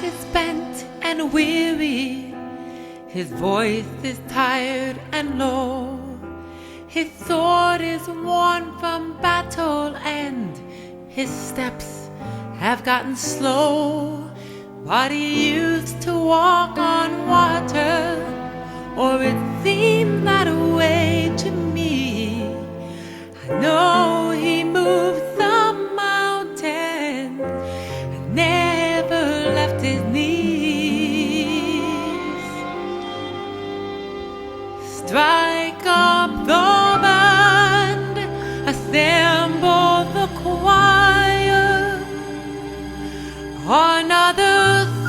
is spent and weary, his voice is tired and low. His sword is worn from battle and his steps have gotten slow. But he used to walk on water, or it seemed that way to me. I know he moved the mountains and never left his knees. Strike up the band, assemble the choir. Another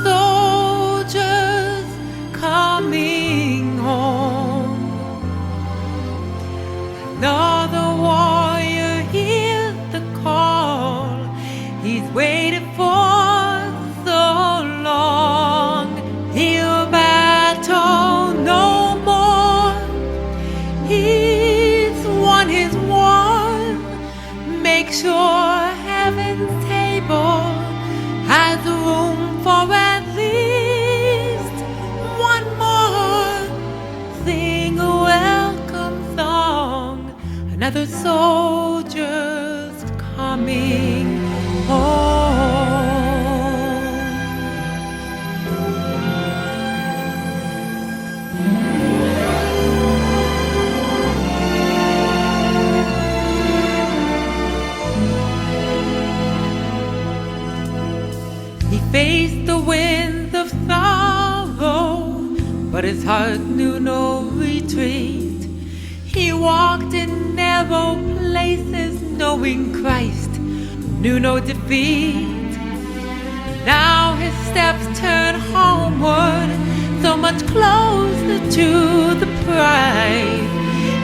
soldier's coming home. Another warrior hears the call he's waited for so long. He'll battle no more. He's won his war. Make sure heaven's table has room for at least one more. Sing a welcome song. Another soldier's coming home. He faced the winds of sorrow, but his heart knew no retreat. He walked in narrow places, knowing Christ knew no defeat. Now his steps turn homeward, so much closer to the prize.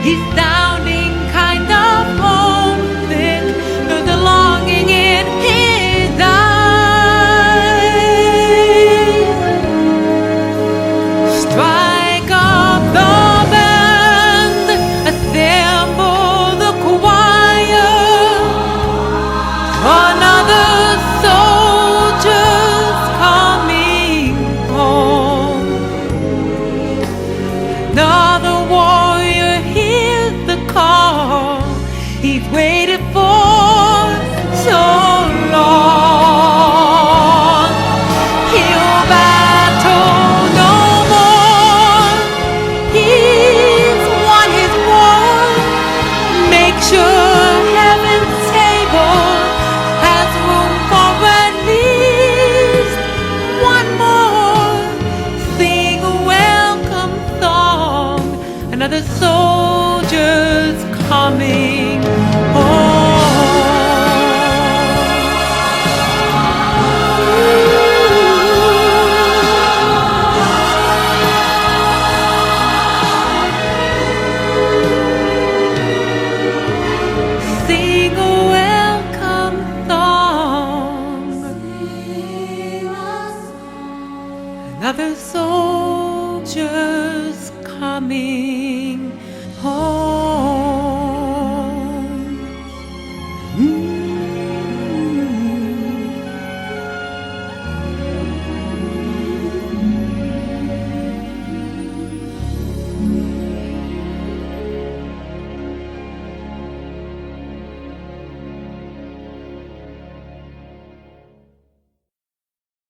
He's sounding kind of homesick, there's a longing in his eyes. Strike up the band, assemble the choir. Another soldier's coming home. Another warrior hears the call he's waited for so long. He'll battle no more. He's won his war. Make sure heaven's table has room for at least one more. Sing a welcome song. Another soldier's coming home. Sing a welcome song. Another